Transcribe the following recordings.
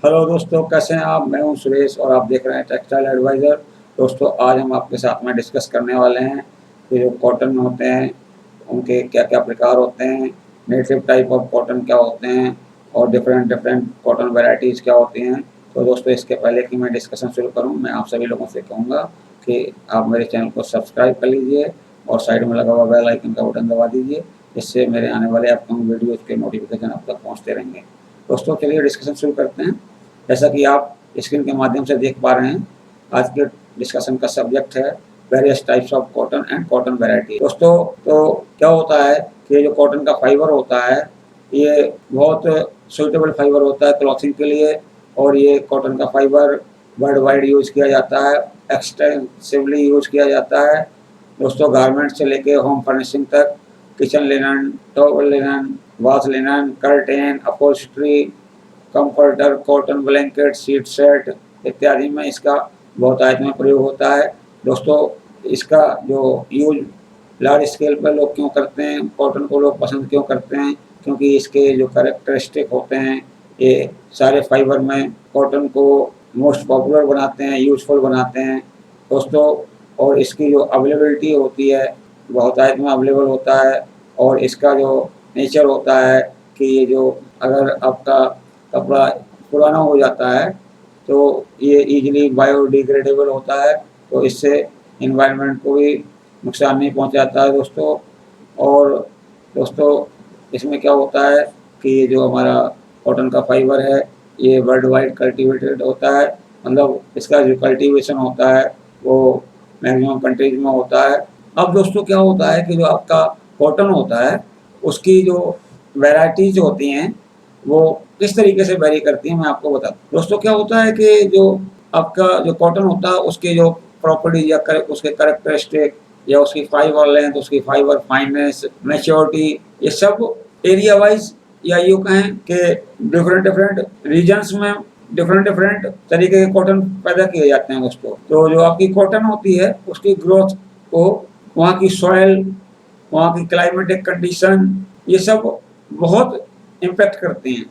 Hello दोस्तों, कैसे हैं आप? मैं हूं सुरेश और आप देख रहे हैं टेक्सटाइल एडवाइज़र। दोस्तों, आज हम आपके साथ में डिस्कस करने वाले हैं कि जो कॉटन होते हैं उनके क्या-क्या प्रकार होते हैं, नेटिव टाइप ऑफ कॉटन क्या होते हैं और डिफरेंट डिफरेंट कॉटन वैराइटीज़ क्या होती हैं। तो दोस्तों, इसके पहले कि मैं डिस्कशन शुरू करूँ, मैं आप सभी लोगों से कहूँगा कि आप मेरे चैनल को सब्सक्राइब कर लीजिए और साइड में लगा हुआ बेल आइकन का बटन दबा दीजिए। इससे मेरे आने वाले अपकमिंग वीडियोज़ के नोटिफिकेशन आप तक पहुँचते रहेंगे। दोस्तों, चलिए डिस्कशन शुरू करते हैं। जैसा कि आप स्क्रीन के माध्यम से देख पा रहे हैं, आज के डिस्कशन का सब्जेक्ट है various types of cotton and cotton variety. दोस्तों, तो क्या होता है कि जो कॉटन का फाइबर होता है, ये बहुत सूटेबल फाइबर होता है क्लॉथिंग के लिए और ये कॉटन का फाइबर वर्ल्ड वाइड यूज़ किया जाता है, एक्सटेंसिवली यूज़ किया जाता है। दोस्तों, गारमेंट से लेके होम फर्निशिंग तक, kitchen linen, towel linen, bath linen, curtain, upholstery, comforter, cotton blanket, sheet set इत्यादि में इसका बहुतायत में प्रयोग होता है। दोस्तों, इसका जो यूज लार्ज स्केल पर लोग क्यों करते हैं, कॉटन को लोग पसंद क्यों करते हैं? क्योंकि इसके जो कैरेक्टरिस्टिक होते हैं, ये सारे फाइबर में कॉटन को मोस्ट पॉपुलर बनाते हैं, यूज़फुल बनाते हैं। दोस्तों, और इसकी जो अवेलेबिलिटी होती है, बहुतायत में अवेलेबल होता है और इसका जो नेचर होता है कि ये जो अगर आपका कपड़ा पुराना हो जाता है तो ये ईज़िली बायोडिग्रेडेबल होता है, तो इससे एनवायरनमेंट को भी नुकसान नहीं पहुंचाता है दोस्तों। और दोस्तों, इसमें क्या होता है कि ये जो हमारा कॉटन का फाइबर है, ये वर्ल्ड वाइड कल्टीवेटेड होता है, मतलब इसका जो कल्टीवेशन होता है वो मैक्सिमम कंट्रीज में होता है। अब दोस्तों, क्या होता है कि जो आपका कॉटन होता है उसकी जो वैराइटीज होती हैं वो किस तरीके से वेरी करती हैं, मैं आपको बताता हूँ। दोस्तों, क्या होता है कि जो आपका जो कॉटन होता है उसके जो प्रॉपर्टीज या उसके कैरेक्टरिस्टिक या उसकी फाइबर लेंथ, उसकी फाइबर फाइननेस, मैच्योरिटी, ये सब एरिया वाइज या यूँ कहें कि डिफरेंट डिफरेंट रीजन्स में डिफरेंट डिफरेंट तरीके के कॉटन पैदा किए जाते हैं दोस्तों। तो जो आपकी कॉटन होती है उसकी ग्रोथ को वहाँ की सॉइल, वहाँ की क्लाइमेटिक कंडीशन, ये सब बहुत इम्पैक्ट करती हैं।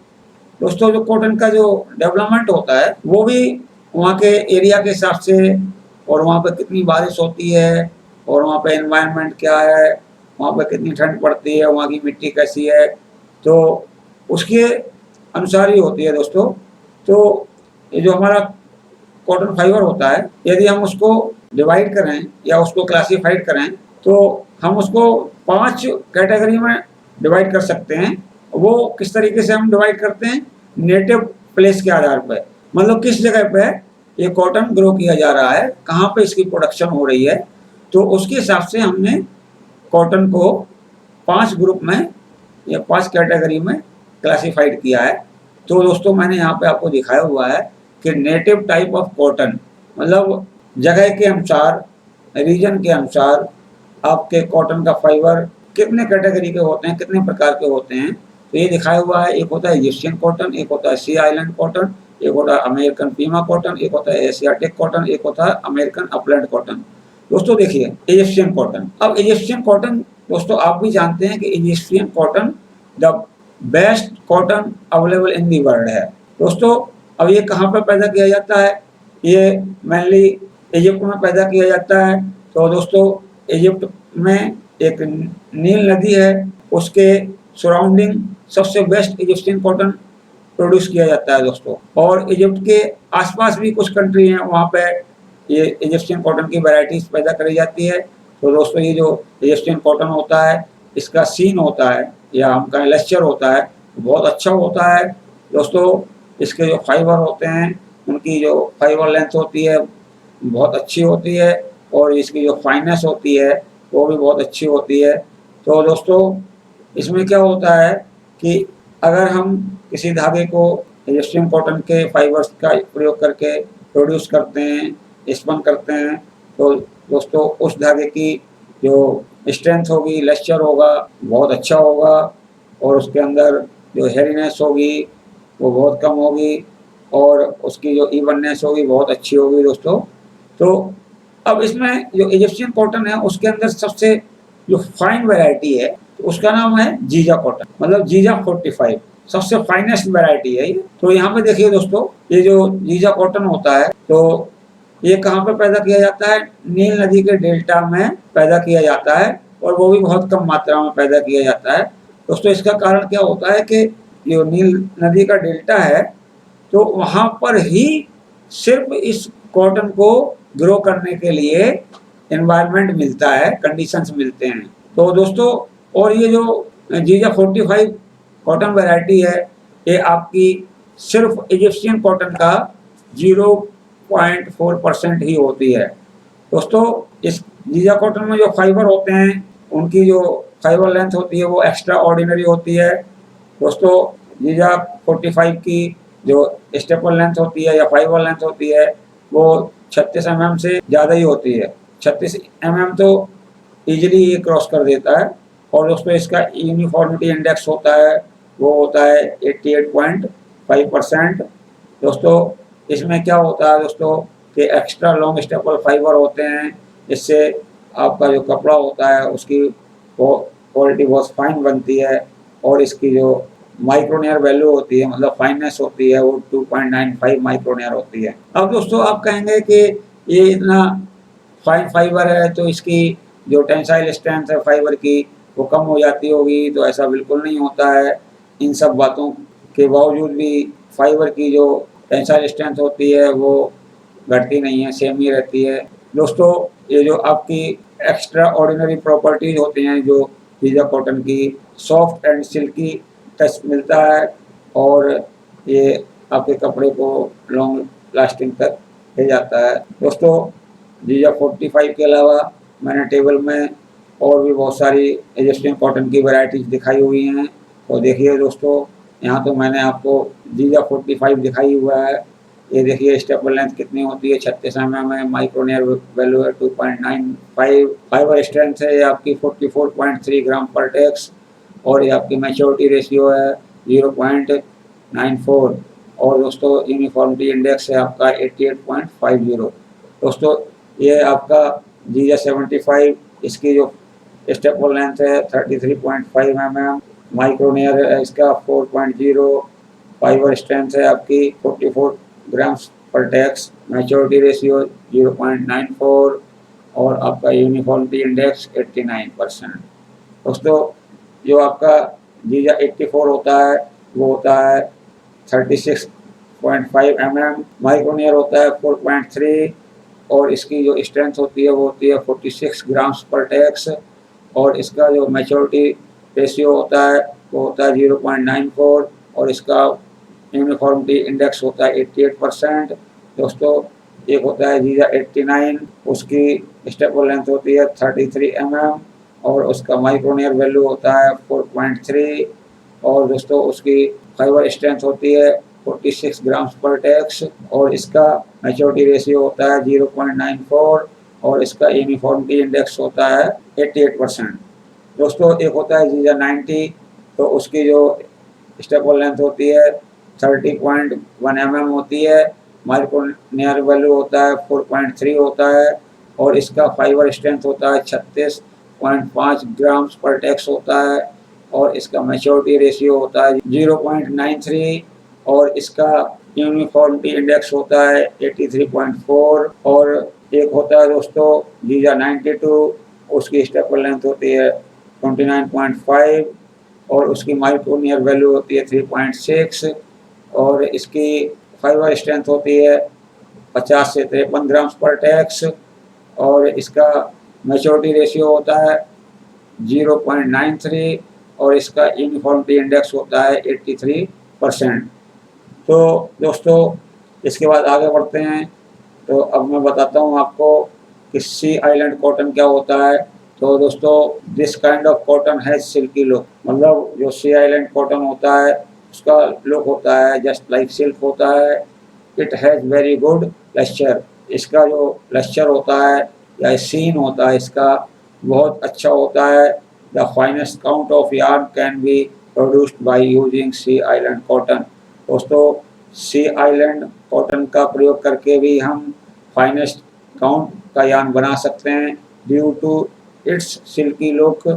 दोस्तों, जो कॉटन का जो डेवलपमेंट होता है वो भी वहाँ के एरिया के हिसाब से और वहाँ पे कितनी बारिश होती है और वहाँ पे एनवायरनमेंट क्या है, वहाँ पे कितनी ठंड पड़ती है, वहाँ की मिट्टी कैसी है, तो उसके अनुसार ही होती है दोस्तों। तो ये जो हमारा कॉटन फाइबर होता है, यदि हम उसको डिवाइड करें या उसको क्लासिफाइड करें तो हम उसको 5 कैटेगरी में डिवाइड कर सकते हैं। वो किस तरीके से हम डिवाइड करते हैं? नेटिव प्लेस के आधार पर, मतलब किस जगह पे ये कॉटन ग्रो किया जा रहा है, कहाँ पे इसकी प्रोडक्शन हो रही है, तो उसके हिसाब से हमने कॉटन को 5 ग्रुप में या 5 कैटेगरी में क्लासिफाइड किया है। तो दोस्तों, मैंने यहाँ पे आपको दिखाया हुआ है कि नेटिव टाइप ऑफ कॉटन, मतलब जगह के अनुसार, रीजन के अनुसार आपके कॉटन का फाइबर कितने कैटेगरी के होते हैं, कितने प्रकार के होते हैं, तो ये दिखाया हुआ है। एक होता है इजिप्शियन कॉटन, एक होता है सी आइलैंड कॉटन, एक होता है अमेरिकन पीमा कॉटन, एक होता है एशियाटिक कॉटन, एक होता है अमेरिकन अपलैंड कॉटन। दोस्तों देखिए, इजिप्शियन कॉटन। अब इजिप्शियन कॉटन दोस्तों आप भी जानते हैं कि Egyptian cotton the best cotton available in the world है दोस्तों। अब ये कहाँ पर पैदा किया जाता है? ये मेनली इजिप्ट में पैदा किया जाता है। तो दोस्तों, इजिप्ट में एक नील नदी है, उसके सराउंडिंग सबसे बेस्ट इजिप्शियन कॉटन प्रोड्यूस किया जाता है दोस्तों। और इजिप्ट के आसपास भी कुछ कंट्री हैं, वहाँ पे ये इजिप्शियन कॉटन की वैरायटीज पैदा करी जाती है। तो दोस्तों, ये जो इजिप्शियन कॉटन होता है, इसका सीन होता है या हम कहें लेक्चर होता है, बहुत अच्छा होता है दोस्तों। इसके जो फाइबर होते हैं, उनकी जो फाइबर लेंथ होती है बहुत अच्छी होती है और इसकी जो फाइनेस होती है वो भी बहुत अच्छी होती है। तो दोस्तों, इसमें क्या होता है कि अगर हम किसी धागे को इजिप्शियन कॉटन के फाइबर्स का प्रयोग करके प्रोड्यूस करते हैं, स्पन करते हैं, तो दोस्तों उस धागे की जो स्ट्रेंथ होगी, लेक्चर होगा, बहुत अच्छा होगा और उसके अंदर जो हेरीनेस होगी वो बहुत कम होगी और उसकी जो इवननेस होगी बहुत अच्छी होगी दोस्तों। तो अब इसमें जो इजिप्शियन कॉटन है उसके अंदर सबसे जो फाइन वैरायटी है तो उसका नाम है जीजा कॉटन, मतलब जीजा 45। सबसे फाइनेस्ट वैरायटी है ये। तो यहाँ पे देखिए दोस्तों, ये जो जीजा कॉटन होता है, तो ये कहाँ पे पैदा किया जाता है? नील नदी के डेल्टा में पैदा किया जाता है, और वो भी बहुत कम मात्रा में पैदा किया जाता है। दोस्तों इसका कारण क्या होता है कि जो नील नदी का डेल्टा है, तो वहाँ पर ही सिर्फ इस कॉटन को ग्रो करने के लिए एनवायरनमेंट मिलता है, कंडीशंस मिलते हैं। तो दोस्तों, और ये जो जीजा 45 कॉटन वैरायटी है, ये आपकी सिर्फ इजिप्शियन कॉटन का 0.4% ही होती है। दोस्तों, इस जीजा कॉटन में जो फाइबर होते हैं, उनकी जो फाइबर लेंथ होती है वो एक्स्ट्रा ऑर्डिनरी होती है। दोस्तों, जीजा 45 की जो स्टेपल लेंथ होती है या फाइबर लेंथ होती है, वो 36 mm से ज़्यादा ही होती है। 36 mm तो ईजिली ये क्रॉस कर देता है। और दोस्तों, इसका यूनिफॉर्मिटी इंडेक्स होता है, वो होता है 88.5%। दोस्तों, इसमें क्या होता है दोस्तों कि एक्स्ट्रा लॉन्ग स्टेपल फाइबर होते हैं, इससे आपका जो कपड़ा होता है उसकी वो क्वालिटी बहुत फाइन बनती है, और इसकी जो माइक्रोनियर वैल्यू होती है, मतलब फाइननेस होती है, वो 2.95 माइक्रोनियर होती है। अब दोस्तों आप कहेंगे कि ये इतना फाइन फाइबर है तो इसकी जो टेंसाइल स्ट्रेंथ है फाइबर की वो कम हो जाती होगी, तो ऐसा बिल्कुल नहीं होता है। इन सब बातों के बावजूद भी फाइबर की जो टेंसाइल स्ट्रेंथ होती है वो घटती नहीं है, सेम ही रहती है। दोस्तों, ये जो आपकी एक्स्ट्रा ऑर्डिनरी प्रॉपर्टीज होती हैं जो जीजा कॉटन की, सॉफ्ट एंड सिल्की टच मिलता है, और ये आपके कपड़े को लॉन्ग लास्टिंग तक ले जाता है। दोस्तों, जीजा 45 के अलावा मैंने टेबल में और भी बहुत सारी इजिप्शियन कॉटन की वैरायटीज दिखाई हुई हैं। तो देखिए दोस्तों, यहाँ तो मैंने आपको जीजा 45 दिखाई हुआ है। ये देखिए स्टेपल लेंथ कितनी होती है, 36 mm है, माइक्रोनियर वैल्यू है 2.95, फाइबर स्ट्रेंथ है ये आपकी 44.3 ग्राम पर टेक्स, और ये आपकी मैच्योरिटी रेशियो है 0.94, और दोस्तों यूनिफॉर्मिटी इंडेक्स है आपका 88.50। दोस्तों, ये आपका जीजा 75, इसकी जो स्टेपल लेंथ है 33.5 mm, माइक्रोनियर है इसका 4.0, फाइबर स्ट्रेंथ है आपकी 44 ग्राम्स पर टेक्स, मैच्योरिटी रेशियो 0.94, और आपका यूनिफॉर्मिटी इंडेक्स 89%। दोस्तों, जो आपका जीजा 84 होता है वो होता है 36.5 mm, माइक्रोनियर होता है 4.3, और इसकी जो स्ट्रेंथ होती है वो होती है 46 ग्राम्स पर टेक्स, और इसका जो मैच्योरिटी रेशियो होता है वो होता है 0.94, और इसका यूनिफॉर्मिटी इंडेक्स होता है 88%। दोस्तों, एक होता है जीजा 89, उसकी स्टेपल लेंथ होती है 33 mm, और उसका माइक्रोनियर वैल्यू होता है 4.3, और दोस्तों उसकी फाइबर स्ट्रेंथ होती है 46 ग्राम्स पर टेक्स, और इसका मैच्योरिटी रेशियो होता है 0.94, और इसका यूनिफॉर्मिटी इंडेक्स होता है 88%। दोस्तों, एक होता है जीजा 90, तो उसकी जो स्टेपल लेंथ होती है 30.1 mm होती है, माइक्रोनियर वैल्यू होता है 4.3 होता है, और इसका फाइबर स्ट्रेंथ होता है 36.5 ग्राम्स पर टेक्स होता है, और इसका मैच्योरिटी रेशियो होता है 0.93, और इसका यूनिफॉर्मिटी इंडेक्स होता है 83.4, और एक होता है दोस्तों जीजा 92, उसकी स्टेपल लेंथ होती है 29.5, और उसकी माइक्रोनियर वैल्यू होती है 3.6, और इसकी फाइबर स्ट्रेंथ होती है 50 से 53 ग्राम्स पर टेक्स, और इसका मैच्योरिटी रेशियो होता है 0.93, और इसका यूनिफॉर्मिटी इंडेक्स होता है 83%। तो दोस्तों, इसके बाद आगे बढ़ते हैं। तो अब मैं बताता हूँ आपको कि सी आइलैंड कॉटन क्या होता है। तो दोस्तों, दिस काइंड ऑफ कॉटन है सिल्की लुक, मतलब जो सी आइलैंड कॉटन होता है उसका लुक होता है जस्ट लाइक सिल्क होता है। It has very good lustre, इसका जो लस्चर होता है या सीन होता है इसका बहुत अच्छा होता है। The finest count of yarn can be produced by using sea island cotton. दोस्तों, सी आइलैंड कॉटन का प्रयोग करके भी हम फाइनेस्ट काउंट का यार्न बना सकते हैं। Due to its silky look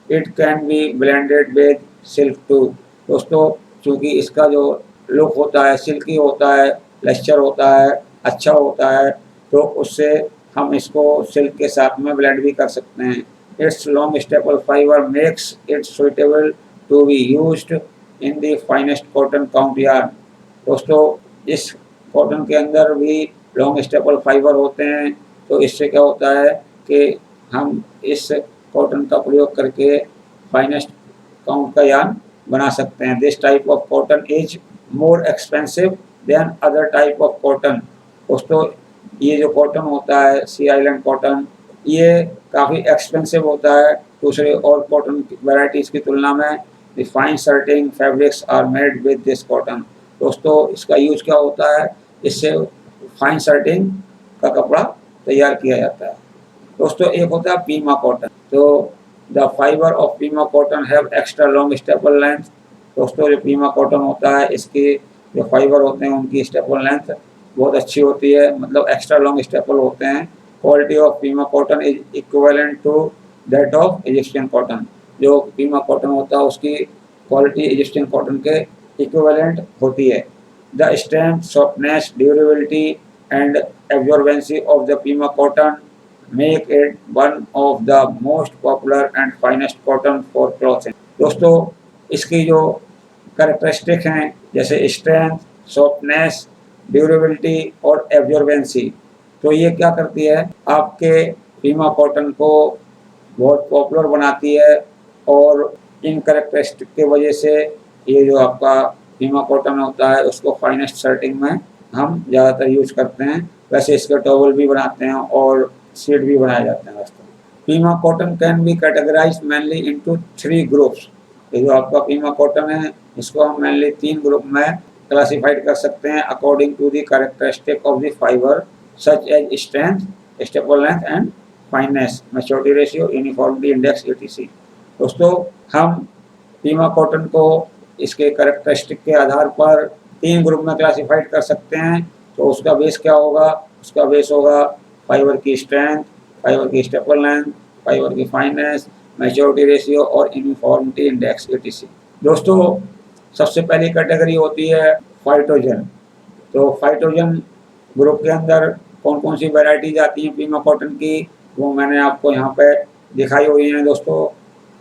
it can be blended with silk too. दोस्तों, चूँकि इसका जो लुक होता है सिल्की होता है, लेस्चर होता है, अच्छा होता है, तो उससे हम इसको सिल्क के साथ में ब्लेंड भी कर सकते हैं। Its long staple fibre makes it suitable to be used in the finest cotton count yarn. दोस्तों, इस कॉटन के अंदर भी लॉन्ग स्टेपल फाइबर होते हैं, तो इससे क्या होता है कि हम इस कॉटन का प्रयोग करके फाइनेस्ट काउंट का यार्न बना सकते हैं। This type of cotton is more expensive than other type of cotton. दोस्तों, ये जो कॉटन होता है सी आइलैंड कॉटन, ये काफ़ी एक्सपेंसिव होता है दूसरे और कॉटन वैराइटीज़ की तुलना में। The fine shirting fabrics are made with this cotton. दोस्तों, इसका यूज क्या होता है, इससे फाइन सर्टिंग का कपड़ा तैयार किया जाता है। दोस्तों, एक होता है पीमा कॉटन। तो the fibre of Pima cotton have extra long staple length. दोस्तों, जो पीमा कॉटन होता है इसके जो फाइबर होते हैं उनकी स्टेपल लेंथ बहुत अच्छी होती है, मतलब एक्स्ट्रा लॉन्ग स्टेपल होते हैं। Quality of Pima cotton is equivalent to that of Egyptian cotton. जो पीमा कॉटन होता है उसकी क्वालिटी इजिप्शियन कॉटन के इक्विवेलेंट होती है। The strength, softness, durability and absorbency of the Pima cotton make it one of the most popular and finest cotton for clothing। दोस्तों, इसकी जो कैरेक्टरिस्टिक हैं जैसे स्ट्रेंथ, सॉफ्टनेस, ड्यूरेबिलिटी और एब्जॉर्बेंसी, तो ये क्या करती है, आपके पीमा कॉटन को बहुत पॉपुलर बनाती है। और इन कैरेक्टरिस्टिक की वजह से ये जो आपका पीमा कॉटन होता है उसको फाइनेस्ट सर्टिंग में हम ज़्यादातर यूज करते हैं। वैसे इसके टॉवल भी बनाते हैं और शीट भी बनाए जाते हैं। दोस्तों, Pima cotton can be categorise mainly into 3 groups. ये जो आपका पीमा कॉटन है इसको हम मेनली 3 ग्रुप में क्लासिफाइड कर सकते हैं according to the characteristic of the fibre such as strength, staple length and fineness, maturity ratio, uniformity index etc। दोस्तों, हम पीमा कॉटन को इसके कैरेक्टरिस्टिक के आधार पर 3 ग्रुप में क्लासिफाइड कर सकते हैं। तो उसका बेस क्या होगा, उसका बेस होगा फाइबर की स्ट्रेंथ, फाइबर की स्टेपल लेंथ, फाइबर की फाइननेस, मैच्योरिटी रेशियो और यूनिफॉर्मिटी इंडेक्स etc। दोस्तों, सबसे पहली कैटेगरी होती है फाइटोजन। तो फाइटोजन ग्रुप के अंदर कौन कौन सी वैराइटीज आती हैं पीमा कॉटन की, वो मैंने आपको यहाँ पे दिखाई हुई हैं। दोस्तों,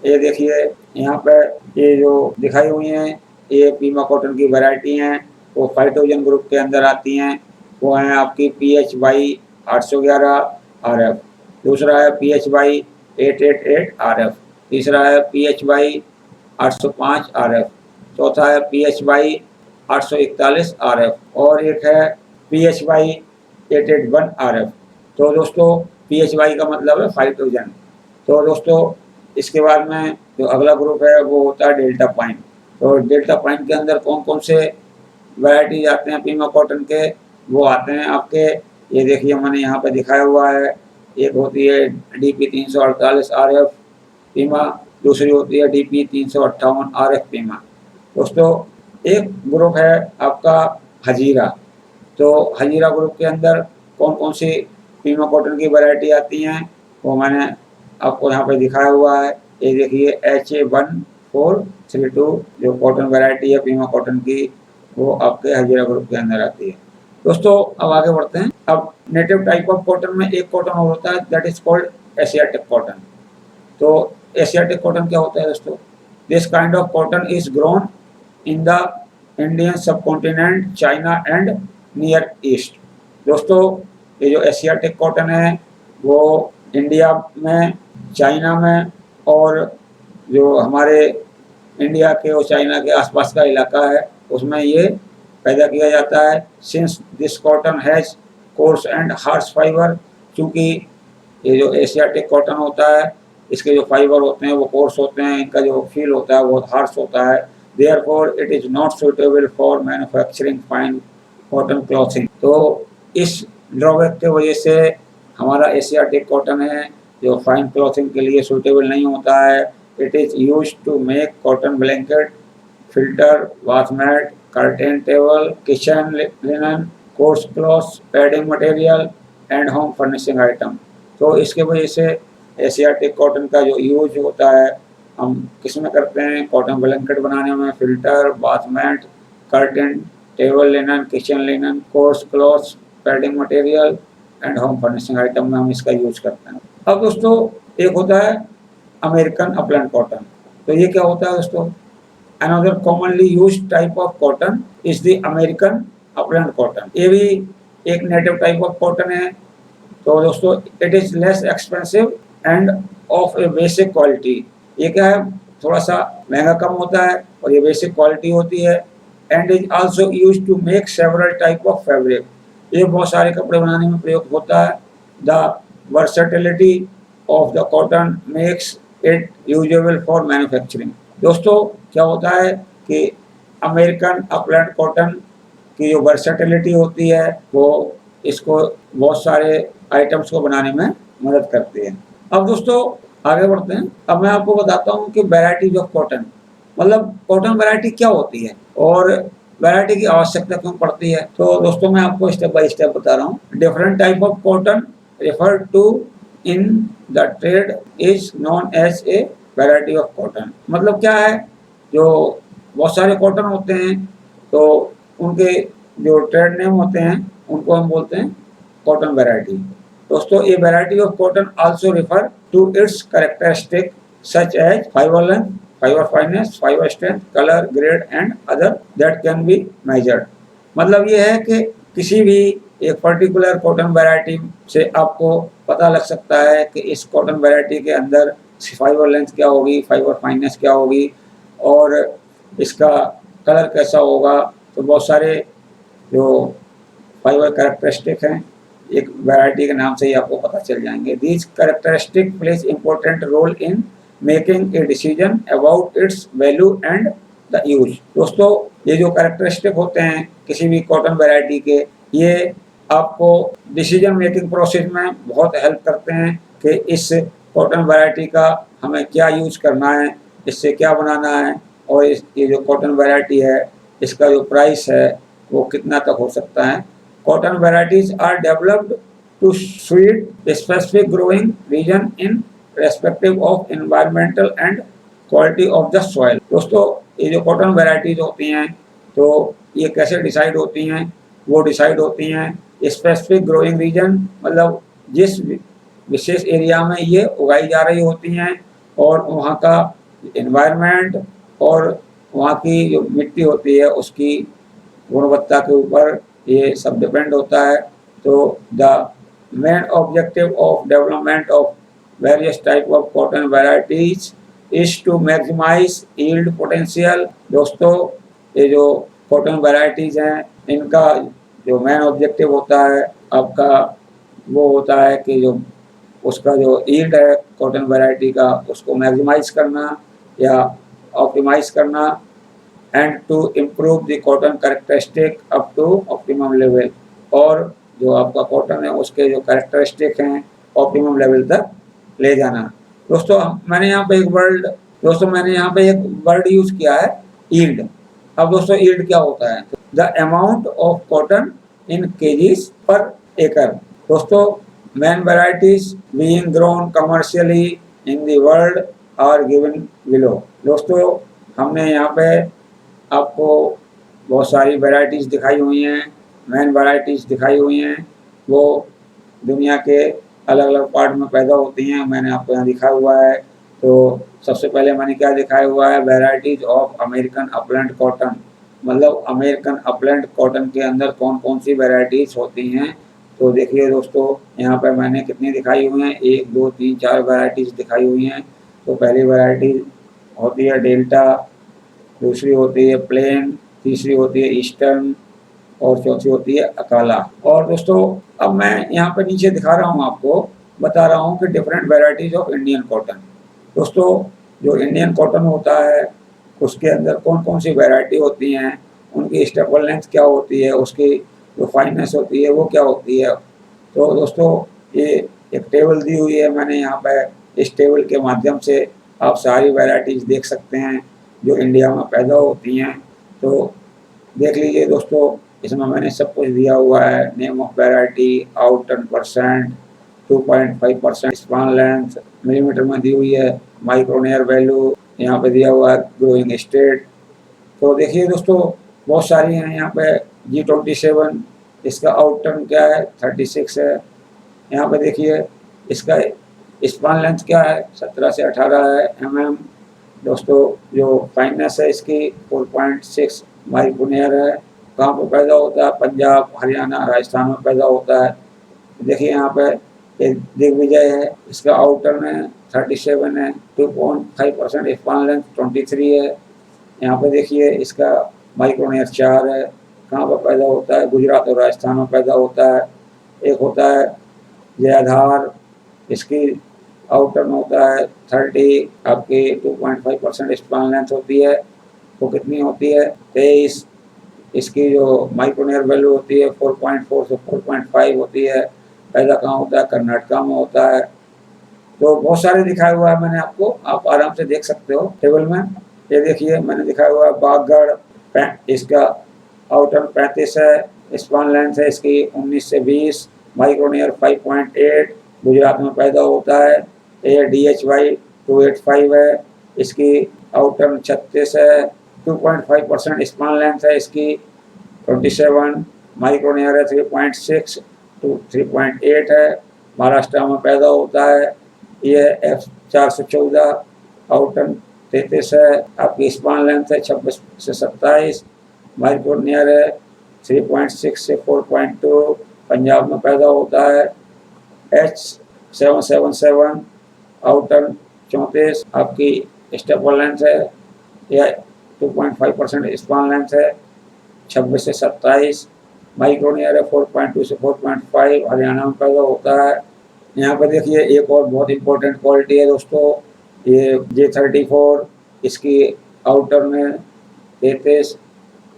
ये देखिए यहाँ पे ये जो दिखाई हुई हैं ये पीमा कॉटन की वैरायटी हैं, वो फाइटोजन ग्रुप के अंदर आती हैं। वो हैं आपकी PH/811 RF, दूसरा है PH/888 RF, तीसरा है PH/805 RF, चौथा है PH/841 RF और एक है PH/881 RF। तो दोस्तों, PH/8 का मतलब है फाइटोजन। तो दोस्तों, इसके बाद में जो अगला ग्रुप है वो होता है डेल्टा पाइन। तो डेल्टा पाइन के अंदर कौन कौन से वैराइटीज आते हैं पीमा कॉटन के, वो आते हैं आपके, ये देखिए मैंने यहाँ पे दिखाया हुआ है। एक होती है DP 348 RF पीमा, दूसरी होती है DP 358 RF पीमा। दोस्तों, एक ग्रुप है आपका हजीरा। तो हजीरा ग्रुप के अंदर कौन कौन सी पीमा कॉटन की वैरायटी आती हैं वो मैंने आपको यहाँ पे दिखाया हुआ है। ये देखिए HA1432 जो कॉटन वैरायटी है पीमा कॉटन की, वो आपके हजीरा ग्रुप के अंदर आती है। दोस्तों, अब आगे बढ़ते हैं। अब नेटिव टाइप ऑफ कॉटन में एक कॉटन और होता है that is called Asiatic cotton. तो एशियाटिक कॉटन क्या होता है दोस्तों, this kind of cotton is grown in the Indian subcontinent, China and near east. दोस्तों, ये जो एशियाटिक कॉटन है वो इंडिया में, चाइना में और जो हमारे इंडिया के और चाइना के आसपास का इलाका है उसमें ये पैदा किया जाता है। Since this cotton has course and harsh fibre, क्योंकि ये जो एशियाटिक कॉटन होता है इसके जो फाइबर होते हैं वो कोर्स होते हैं, इनका जो फील होता है बहुत हार्श होता है। Therefore it is not suitable for manufacturing fine cotton clothing. तो इस ड्रॉबैक की वजह से हमारा एशियाटिक कॉटन है जो फाइन क्लॉथिंग के लिए सूटेबल नहीं होता है। It is used to make cotton blanket, filter, bath mat, curtain table, kitchen linen, coarse cloths, padding material and home furnishing item. तो इसके वजह से एशियाटिक कॉटन का जो यूज होता है हम किस में करते हैं, कॉटन ब्लैंकेट बनाने में, filter, bath mat, curtain, table linen, kitchen linen, coarse cloths, padding material and home furnishing item में हम इसका यूज करते हैं। अब दोस्तों एक होता है अमेरिकन अपलैंड कॉटन। तो ये क्या होता है दोस्तों? Another commonly used type of cotton is the American upland cotton. ये भी एक नेटिव टाइप ऑफ कॉटन है। तो दोस्तों it is less expensive end of A basic quality. ये क्या है, थोड़ा सा महंगा कम होता है और ये बेसिक क्वालिटी होती है। And is also used to make several type of fabric. ये बहुत सारे कपड़े बनाने में प्रयोग होता है। The versatility of the cotton makes it usable for manufacturing. दोस्तों क्या होता है कि अमेरिकन अपलैंड कॉटन की जो वर्सेटिलिटी होती है वो इसको बहुत सारे आइटम्स को बनाने में मदद करती है। अब दोस्तों आगे बढ़ते हैं। अब मैं आपको बताता हूँ कि वैरायटीज ऑफ कॉटन, मतलब कॉटन वैरायटी क्या होती है और वैरायटी की आवश्यकता क्यों पड़ती है। तो दोस्तों मैं आपको स्टेप बाय स्टेप बता रहा हूँ। Different type of cotton referred to in the trade is known as a variety of cotton. मतलब क्या है, जो बहुत सारे कॉटन होते हैं तो उनके जो ट्रेड नेम होते हैं उनको हम बोलते हैं कॉटन वैरायटी। दोस्तों ये variety of cotton also refer to its characteristic such as fibre length, fibre fineness, fibre strength, colour, grade and other that can be measured. मतलब ये है कि किसी भी एक पर्टिकुलर कॉटन वैरायटी से आपको पता लग सकता है कि इस कॉटन वैरायटी के अंदर फाइबर लेंथ क्या होगी, फाइबर फाइनेस क्या होगी और इसका कलर कैसा होगा। तो बहुत सारे जो फाइबर कैरेक्टरिस्टिक हैं एक वैरायटी के नाम से ही आपको पता चल जाएंगे। These characteristic places important role in making a decision about its value and the use. दोस्तों ये जो कैरेक्टरिस्टिक होते हैं किसी भी कॉटन वैरायटी के, ये आपको डिसीजन मेकिंग प्रोसेस में बहुत हेल्प करते हैं कि इस कॉटन वैरायटी का हमें क्या यूज करना है, इससे क्या बनाना है और ये जो कॉटन वैरायटी है इसका जो प्राइस है वो कितना तक हो सकता है। Cotton varieties are developed to suit specific growing region in respective of environmental and quality of the soil. दोस्तों ये जो कॉटन वैरायटीज होती हैं तो ये कैसे डिसाइड होती हैं, वो डिसाइड होती हैं स्पेसिफिक ग्रोइंग रीजन, मतलब जिस विशेष एरिया में ये उगाई जा रही होती हैं और वहाँ का एनवायरनमेंट और वहाँ की जो मिट्टी होती है उसकी गुणवत्ता के ऊपर ये सब डिपेंड होता है। तो the main objective of development of various type of cotton varieties is to maximise yield potential. दोस्तों ये जो कॉटन वैरायटीज हैं इनका जो मेन ऑब्जेक्टिव होता है आपका वो होता है कि जो उसका जो यील्ड है कॉटन वैरायटी का उसको मैक्सिमाइज करना या ऑप्टिमाइज करना and to improve the cotton characteristic up to optimum level. और जो आपका कॉटन है उसके जो कैरेक्टरिस्टिक हैं ऑप्टिमम लेवल तक ले जाना। दोस्तों मैंने यहाँ पे एक वर्ड यूज किया है यील्ड। अब दोस्तों यील्ड क्या होता है? The amount of cotton in kgs per एकड़। दोस्तों main varieties being grown commercially in the world are given below. दोस्तों हमने यहाँ पे आपको बहुत सारी वैरायटीज़ दिखाई हुई हैं, मेन वैरायटीज़ दिखाई हुई हैं, वो दुनिया के अलग अलग पार्ट में पैदा होती हैं, मैंने आपको यहाँ दिखाया हुआ है। तो सबसे पहले मैंने क्या दिखाया हुआ है, varieties of American upland cotton. मतलब अमेरिकन अपलैंड कॉटन के अंदर कौन कौन सी वैरायटीज़ होती हैं। तो देखिए दोस्तों यहाँ पर मैंने कितनी दिखाई हुई हैं, 1 2 3 4 वैरायटीज़ दिखाई हुई हैं। तो पहली वैरायटी होती है डेल्टा, दूसरी होती है प्लेन, तीसरी होती है ईस्टर्न और चौथी होती है अकाला। और दोस्तों अब मैं यहाँ पर नीचे दिखा रहा हूँ, आपको बता रहा हूँ कि different varieties of Indian cotton. दोस्तों जो इंडियन कॉटन होता है उसके अंदर कौन कौन सी वैरायटी होती हैं, उनकी स्टेपल लेंथ क्या होती है, उसकी जो फाइनेस होती है वो क्या होती है। तो दोस्तों ये एक टेबल दी हुई है मैंने यहाँ पर, इस टेबल के माध्यम से आप सारी वैरायटीज़ देख सकते हैं जो इंडिया में पैदा होती हैं। तो देख लीजिए दोस्तों इसमें मैंने सब कुछ दिया हुआ है, name of variety, out 10%, 2.5% span length millimetre में दी हुई है, माइक्रोनियर वैल्यू यहाँ पे दिया हुआ है ग्रोइंग स्टेट। तो देखिए दोस्तों, बहुत सारी हैं यहाँ पे। G27 इसका आउट टर्म क्या है, 36 है। यहाँ पे देखिए इसका स्पान लेंथ क्या है, 17 से 18 है mm। दोस्तों जो फाइननेस है इसकी 4.6 माइक्रोनियर है। कहाँ पर पैदा होता है, पंजाब, हरियाणा, राजस्थान में पैदा होता है। देखिए यहाँ पे एक दिग्विजय है, इसका आउटर में 37 है, 2.5% स्पान लेंथ 23 है। यहाँ पे देखिए इसका माइक्रोनियर 4 है। कहाँ पर पैदा होता है, गुजरात और राजस्थान में पैदा होता है। एक होता है जयाधार, इसकी आउटर में होता है 30, आपकी 2.5% स्पान लेंथ होती है। वो कितनी होती है, 23। इसकी जो माइक्रोनियर वैल्यू होती है 4.4 से 4.5 होती है। पैदा कहाँ होता है, कर्नाटका में होता है। तो बहुत सारे दिखाया हुआ है मैंने आपको, आप आराम से देख सकते हो टेबल में। ये देखिए मैंने दिखाया हुआ है बागगढ़, इसका आउटर 35 है, स्पान लेंथ है इसकी 19 से 20, माइक्रोनियर 5.8, गुजरात में पैदा होता है। ADHY 285 है, इसकी आउटर 36 है, 2.5% स्पान लेंथ है इसकी 27, माइक्रोनियर है 3.6 टू 3.8 है, महाराष्ट्र में पैदा होता है। ये F414 आउटर 33 है, आपकी स्पान लेंथ है 26 से 27, माइक्रोनियर है 3.6 से 4.2, पंजाब में पैदा होता है। H777 आउटर 34, आपकी स्टेपल लेंथ है, यह 2.5% स्पान लेंथ है, 26 से 27, माइक्रोनियर है 4.2 से 4.5, हरियाणा में पैदा होता है। यहाँ पर देखिए एक और बहुत इंपॉर्टेंट क्वालिटी है दोस्तों, ये J34, इसकी आउटर में 33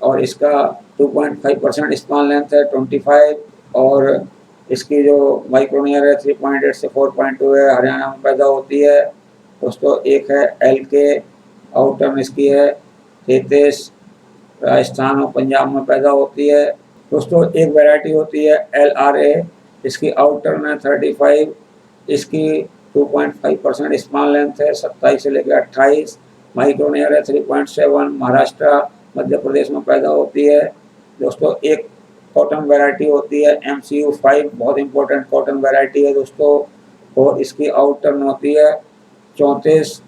और इसका 2.5% स्पान लेंथ है 25, और इसकी जो माइक्रोनियर है 3.8 से 4.2 है, हरियाणा में पैदा होती है। दोस्तों एक है LK, आउटर इसकी है 33, राजस्थान और पंजाब में पैदा होती है। दोस्तों एक वैरायटी होती है LRA, इसकी आउटर में 35, इसकी 2.5% स्पान लेंथ है, 27 से लेकर 28, माइक्रोनियर है 3.7, महाराष्ट्र, मध्य प्रदेश में पैदा होती है। दोस्तों एक कॉटन वैरायटी होती है MCU5, बहुत इंपॉर्टेंट कॉटन वैरायटी है दोस्तों, और इसकी आउटर में होती है 34,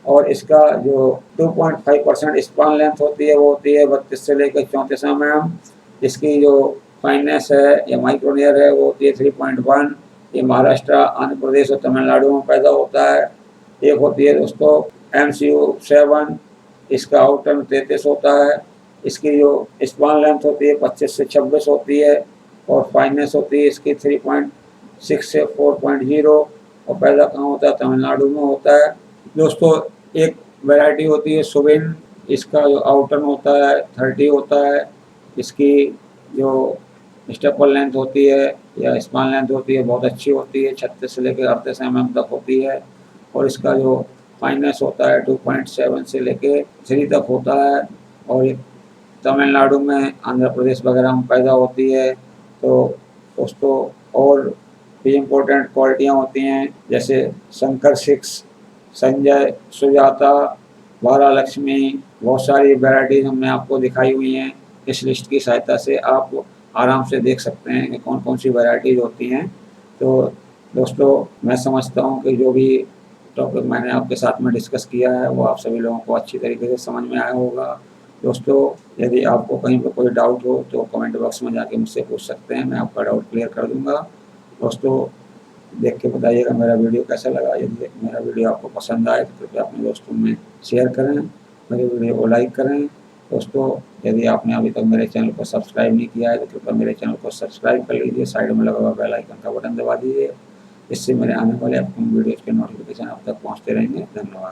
और इसका जो 2.5% स्पान लेंथ होती है वो होती है 32 से लेकर 34 mm। इसकी जो फाइननेस है या माइक्रोनियर है वो होती है 3.1। ये महाराष्ट्र, आंध्र प्रदेश और तमिलनाडु में पैदा होता है। एक होती है दोस्तों MCU7, इसका आउटर में 33 होता है, इसकी जो स्पान लेंथ होती है 25 से 26 होती है, और फाइननेस होती है इसकी 3.6 से 4.0, और पैदा कहाँ होता है, तमिलनाडु में होता है। दोस्तों एक वैरायटी होती है सुबिन, इसका जो आउटर में होता है 30 होता है, इसकी जो स्टेपल लेंथ होती है या स्पान लेंथ होती है बहुत अच्छी होती है, 36 से लेकर 38 mm तक होती है, और इसका जो फाइननेस होता है 2.7 से लेकर 3 तक होता है, और एक तमिलनाडु में, आंध्र प्रदेश वगैरह में पैदा होती है। तो दोस्तों और भी इम्पोर्टेंट क्वालिटियाँ होती हैं, जैसे शंकर 6, संजय, सुजाता, वारालक्ष्मी, बहुत सारी वैराइटीज़ हमने आपको दिखाई हुई हैं। इस लिस्ट की सहायता से आप आराम से देख सकते हैं कि कौन कौन सी वैराइटीज़ होती हैं। तो दोस्तों मैं समझता हूँ कि जो भी टॉपिक मैंने आपके साथ में डिस्कस किया है वो आप सभी लोगों को अच्छी तरीके से समझ में आया होगा। दोस्तों यदि आपको कहीं पर कोई डाउट हो तो कमेंट बॉक्स में जाके मुझसे पूछ सकते हैं, मैं आपका डाउट क्लियर कर दूँगा। दोस्तों देख के बताइएगा मेरा वीडियो कैसा लगा। यदि मेरा वीडियो आपको पसंद आए तो कृपया अपने दोस्तों में शेयर करें, मेरे वीडियो को लाइक करें। दोस्तों यदि आपने अभी तक मेरे चैनल को सब्सक्राइब नहीं किया है तो कृपया मेरे चैनल को सब्सक्राइब कर लीजिए, साइड में लगा हुआ बेल आइकन का बटन दबा दीजिए, इससे मेरे आने वाले अपकमिंग वीडियोज़ के नोटिफिकेशन आप तक पहुँचते रहेंगे। धन्यवाद।